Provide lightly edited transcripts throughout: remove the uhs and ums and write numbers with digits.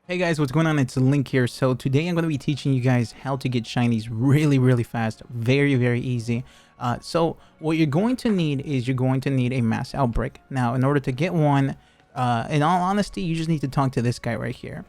Hey guys, what's going on? It's Link here. So today I'm going to be teaching you guys how to get shinies really fast. Very easy. So what you're going to need is you're going to need a mass outbreak. Now, in order to get one, in all honesty, you just need to talk to this guy right here.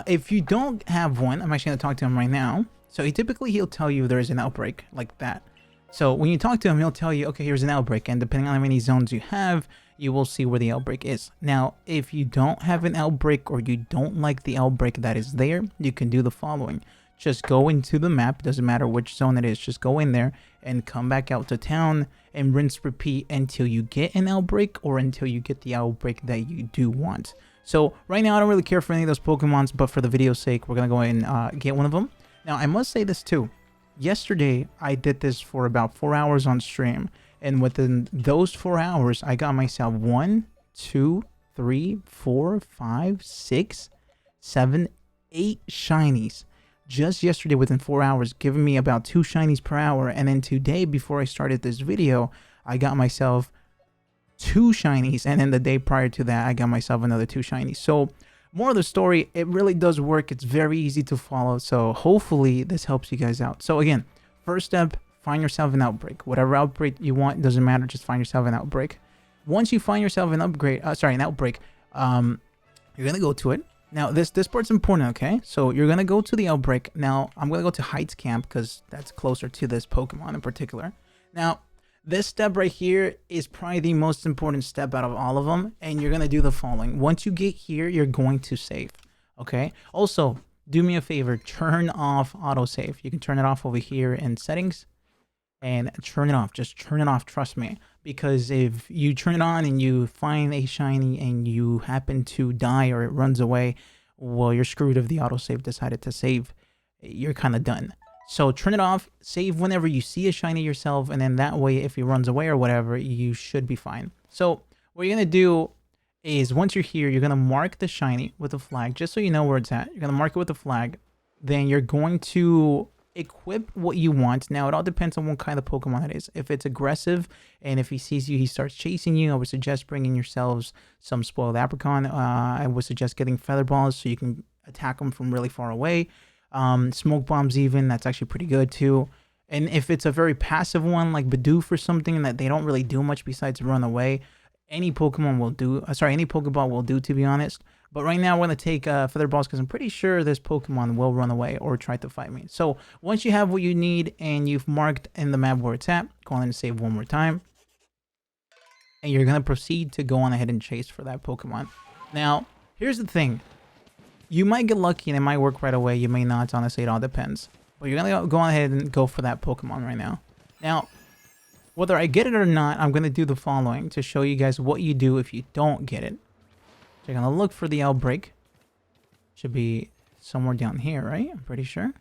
If you don't have one, I'm actually going to talk to him right now. So he'll tell you there is an outbreak like that. So when you talk to him, he'll tell you, okay, here's an outbreak. And depending on how many zones you have, you will see where the outbreak is. Now, if you don't have an outbreak or you don't like the outbreak that is there, you can do the following. Just go into the map, doesn't matter which zone it is, just go in there and come back out to town and rinse repeat until you get an outbreak or until you get the outbreak that you do want. So right now I don't really care for any of those Pokemons, but for the video's sake, we're gonna go and get one of them. Now I must say this too. Yesterday I did this for about 4 hours on stream. And within those 4 hours, I got myself 1, 2, 3, 4, 5, 6, 7, 8 shinies. Just yesterday within 4 hours, giving me about 2 shinies per hour. And then today, before I started this video, I got myself 2 shinies. And then the day prior to that, I got myself another 2 shinies. So, more of the story, it really does work. It's very easy to follow. So, hopefully, this helps you guys out. So, again, first step, find yourself an outbreak. Whatever outbreak you want, doesn't matter. Just find yourself an outbreak. Once you find yourself an outbreak, you're gonna go to it. Now this part's important, okay? So you're gonna go to the outbreak. Now I'm gonna go to Heights Camp because that's closer to this Pokemon in particular. Now this step right here is probably the most important step out of all of them, and you're gonna do the following. Once you get here, you're going to save. Okay. Also, do me a favor, turn off autosave. You can turn it off over here in settings. And turn it off. Just turn it off, trust me. Because if you turn it on and you find a shiny and you happen to die or it runs away, well, you're screwed if the autosave decided to save. You're kind of done. So turn it off, save whenever you see a shiny yourself, and then that way, if it runs away or whatever, you should be fine. So what you're going to do is once you're here, you're going to mark the shiny with a flag, just so you know where it's at. You're going to mark it with a flag. Then you're going to equip what you want. Now it all depends on what kind of Pokemon it is. If it's aggressive and if he sees you, he starts chasing you, I would suggest bringing yourselves some spoiled apricot. I would suggest getting feather balls so you can attack them from really far away. Smoke bombs even, that's actually pretty good too. And if it's a very passive one like Bidoof or something that they don't really do much besides run away, any Pokemon will do. Any Pokeball will do, to be honest. But right now, we're going to take Feather Balls because I'm pretty sure this Pokemon will run away or try to fight me. So once you have what you need and you've marked in the map where it's at, go on and save one more time. And you're going to proceed to go on ahead and chase for that Pokemon. Now, here's the thing. You might get lucky and it might work right away. You may not. Honestly, it all depends. But you're going to go on ahead and go for that Pokemon right now. Now, whether I get it or not, I'm going to do the following to show you guys what you do if you don't get it. So you're going to look for the outbreak. Should be somewhere down here, right? I'm pretty sure.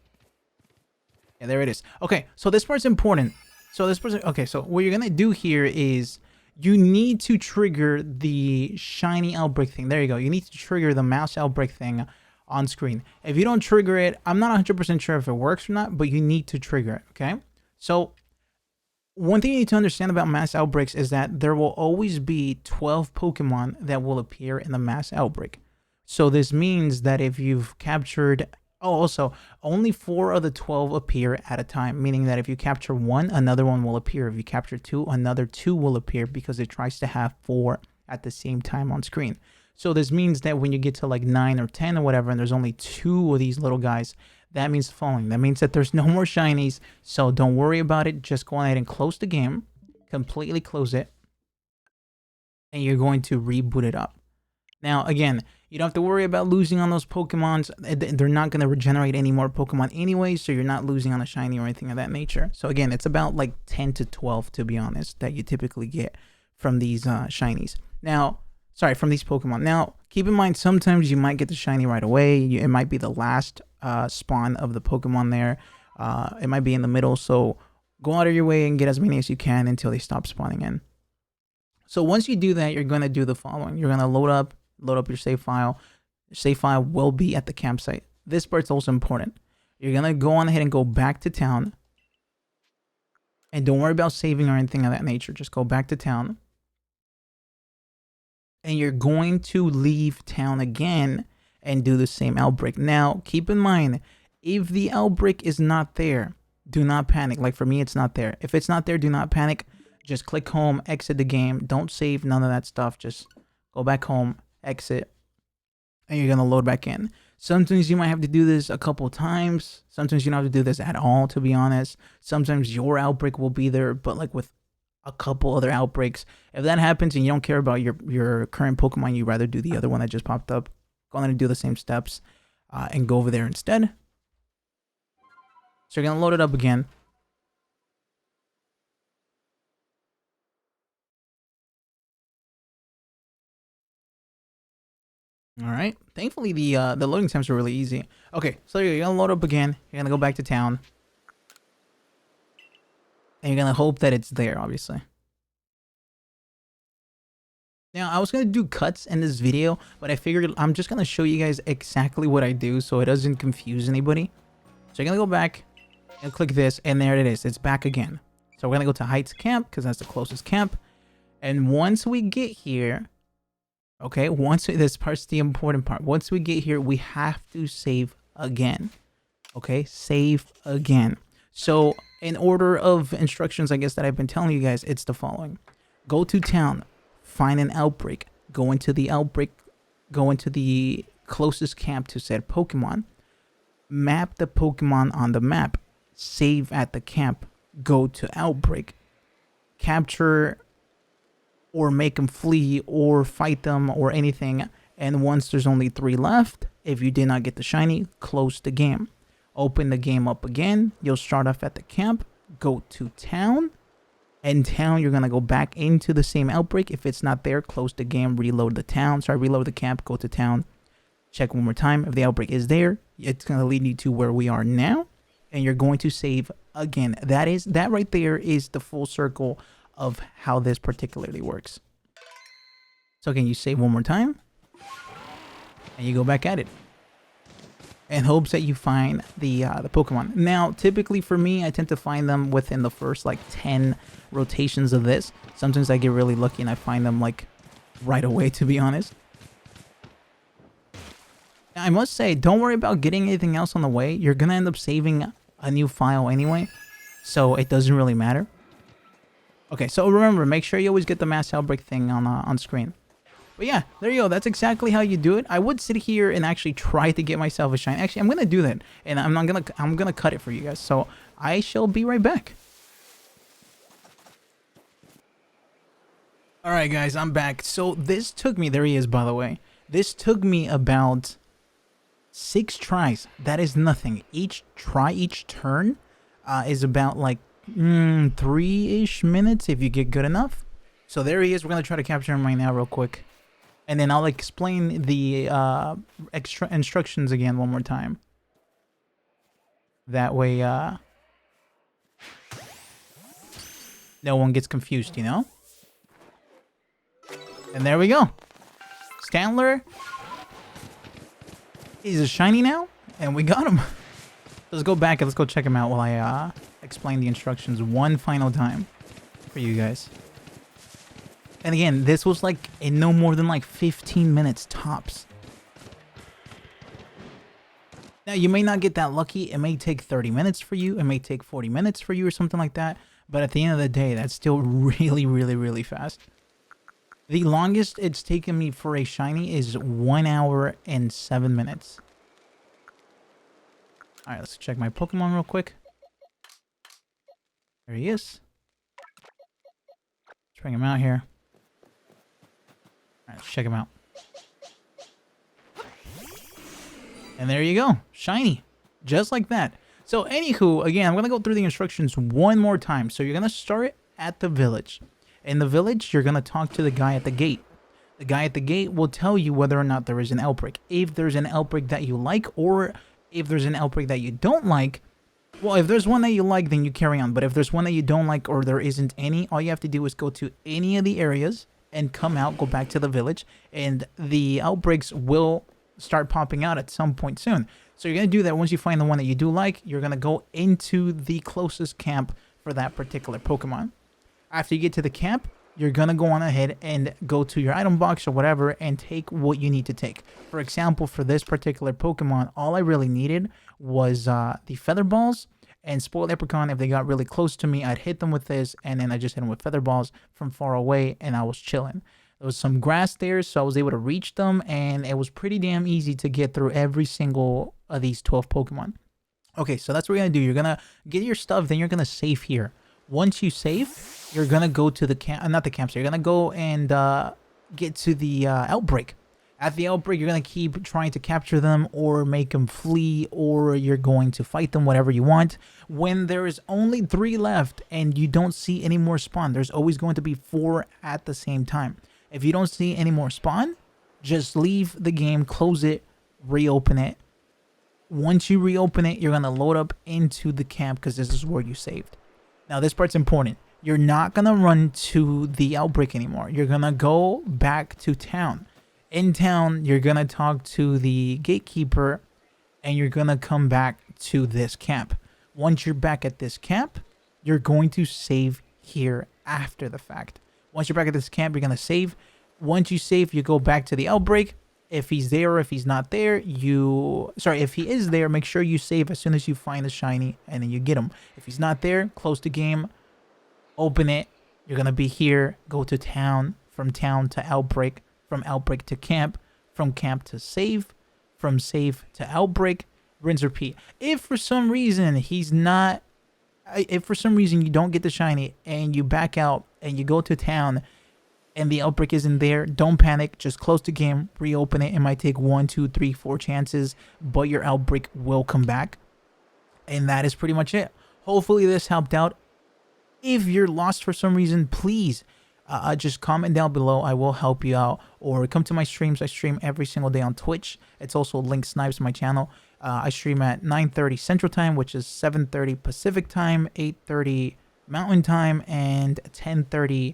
Yeah, there it is. Okay, so this part's important. So what you're going to do here is you need to trigger the shiny outbreak thing. There you go. You need to trigger the mouse outbreak thing on screen. If you don't trigger it, I'm not 100% sure if it works or not, but you need to trigger it, okay? So one thing you need to understand about mass outbreaks is that there will always be 12 Pokemon that will appear in the mass outbreak. So this means that if you've captured... Oh, also, only 4 of the 12 appear at a time, meaning that if you capture 1, another one will appear. If you capture 2, another 2 will appear because it tries to have 4 at the same time on screen. So this means that when you get to like 9 or 10 or whatever, and there's only 2 of these little guys, that means the following. That means that there's no more shinies, so don't worry about it. Just go ahead and close the game. Completely close it. And you're going to reboot it up. Now, again, you don't have to worry about losing on those Pokemons. They're not going to regenerate any more Pokemon anyway, so you're not losing on a shiny or anything of that nature. So again, it's about like 10 to 12, to be honest, that you typically get from these shinies. Now, from these Pokemon. Now, keep in mind, sometimes you might get the shiny right away. It might be the last spawn of the Pokemon there. It might be in the middle, so go out of your way and get as many as you can until they stop spawning in. So once you do that, you're going to do the following. You're going to load up your save file. Your save file will be at the campsite. This part's also important. You're going to go on ahead and go back to town. And don't worry about saving or anything of that nature. Just go back to town. And you're going to leave town again and do the same outbreak. Now, keep in mind, if the outbreak is not there, do not panic. Like for me, it's not there. If it's not there, do not panic. Just click home, exit the game. Don't save, none of that stuff. Just go back home, exit, and you're going to load back in. Sometimes you might have to do this a couple times. Sometimes you don't have to do this at all, to be honest. Sometimes your outbreak will be there, but like with a couple other outbreaks. If that happens and you don't care about your current Pokemon, you'd rather do the other one that just popped up, go on and do the same steps and go over there instead. So you're going to load it up again. All right. Thankfully, the loading times are really easy. Okay, so you're going to load up again. You're going to go back to town. And you're going to hope that it's there, obviously. Now, I was going to do cuts in this video, but I figured I'm just going to show you guys exactly what I do so it doesn't confuse anybody. So you're going to go back and click this, and there it is. It's back again. So we're going to go to Heights Camp because that's the closest camp. And once we get here, okay, this part's the important part. Once we get here, we have to save again. Okay, save again. So in order of instructions, I guess, that I've been telling you guys, it's the following. Go to town, find an outbreak, go into the outbreak, go into the closest camp to said Pokemon, map the Pokemon on the map, save at the camp, go to outbreak, capture or make them flee or fight them or anything. And once there's only 3 left, if you did not get the shiny, close the game. Open the game up again. You'll start off at the camp, go to town. In town, you're going to go back into the same outbreak. If it's not there, close the game, reload the town. Sorry, reload the camp, go to town. Check one more time. If the outbreak is there, it's going to lead you to where we are now. And you're going to save again. That right there is the full circle of how this particularly works. So again, you save one more time. And you go back at it. In hopes that you find the Pokemon. Now, typically for me, I tend to find them within the first like 10 rotations of this. Sometimes I get really lucky and I find them like right away, to be honest. Now, I must say, don't worry about getting anything else on the way. You're going to end up saving a new file anyway, so it doesn't really matter. Okay, so remember, make sure you always get the mass outbreak thing on screen. But yeah, there you go. That's exactly how you do it. I would sit here and actually try to get myself a shine. Actually, I'm gonna do that, and I'm gonna cut it for you guys. So I shall be right back. All right, guys, I'm back. So this took me. There he is, by the way. This took me about 6 tries. That is nothing. Each turn, is about like 3-ish minutes if you get good enough. So there he is. We're gonna try to capture him right now, real quick. And then I'll explain the extra instructions again one more time. That way, no one gets confused, you know? And there we go. Stantler is a shiny now, and we got him. Let's go back and let's go check him out while I explain the instructions one final time for you guys. And again, this was like in no more than like 15 minutes tops. Now, you may not get that lucky. It may take 30 minutes for you. It may take 40 minutes for you or something like that. But at the end of the day, that's still really, really, really fast. The longest it's taken me for a shiny is 1 hour and 7 minutes. All right, let's check my Pokemon real quick. There he is. Let's bring him out here. All right, let's check him out. And there you go. Shiny. Just like that. So, anywho, again, I'm going to go through the instructions one more time. So, you're going to start at the village. In the village, you're going to talk to the guy at the gate. The guy at the gate will tell you whether or not there is an outbreak. If there's an outbreak that you like, or if there's an outbreak that you don't like, well, if there's one that you like, then you carry on. But if there's one that you don't like, or there isn't any, all you have to do is go to any of the areas and come out, go back to the village, and the outbreaks will start popping out at some point soon. So you're going to do that. Once you find the one that you do like, you're going to go into the closest camp for that particular Pokemon. After you get to the camp, you're gonna go on ahead and go to your item box or whatever and take what you need to take. For example, for this particular Pokemon, all I really needed was the feather balls. And Spoiled Leprechaun, if they got really close to me, I'd hit them with this, and then I just hit them with feather balls from far away, and I was chilling. There was some grass there, so I was able to reach them, and it was pretty damn easy to get through every single of these 12 Pokemon. Okay, so that's what you're going to do. You're going to get your stuff, then you're going to save here. Once you save, you're going to go to the camp, not the campsite. You're going to go and get to the outbreak. At the outbreak, you're going to keep trying to capture them or make them flee, or you're going to fight them, whatever you want. When there is only 3 left and you don't see any more spawn, there's always going to be 4 at the same time. If you don't see any more spawn, just leave the game, close it, reopen it. Once you reopen it, you're going to load up into the camp because this is where you saved. Now, this part's important. You're not going to run to the outbreak anymore. You're going to go back to town. In town, you're going to talk to the gatekeeper, and you're going to come back to this camp. Once you're back at this camp, you're going to save here after the fact. Once you're back at this camp, you're going to save. Once you save, you go back to the outbreak. If he's there or if he's not there, if he is there, make sure you save as soon as you find the shiny, and then you get him. If he's not there, close the game, open it. You're going to be here, go to town, from town to outbreak. From outbreak to camp, from camp to save, from save to outbreak, rinse, repeat. If for some reason you don't get the shiny and you back out and you go to town and the outbreak isn't there, don't panic. Just close the game, reopen it. It might take 1, 2, 3, 4 chances, but your outbreak will come back. And that is pretty much it. Hopefully this helped out. If you're lost for some reason, please just comment down below. I will help you out, or come to my streams. I stream every single day on Twitch. It's also Linksnipes, my channel. I stream at 9:30 Central Time, which is 7:30 Pacific Time, 8:30 Mountain Time, and 10:30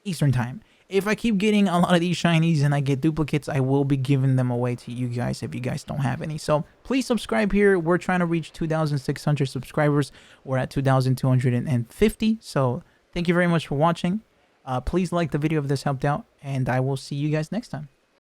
Eastern Time. If I keep getting a lot of these shinies and I get duplicates, I will be giving them away to you guys if you guys don't have any. So please subscribe here. We're trying to reach 2,600 subscribers. We're at 2,250. So thank you very much for watching. Please like the video if this helped out, and I will see you guys next time.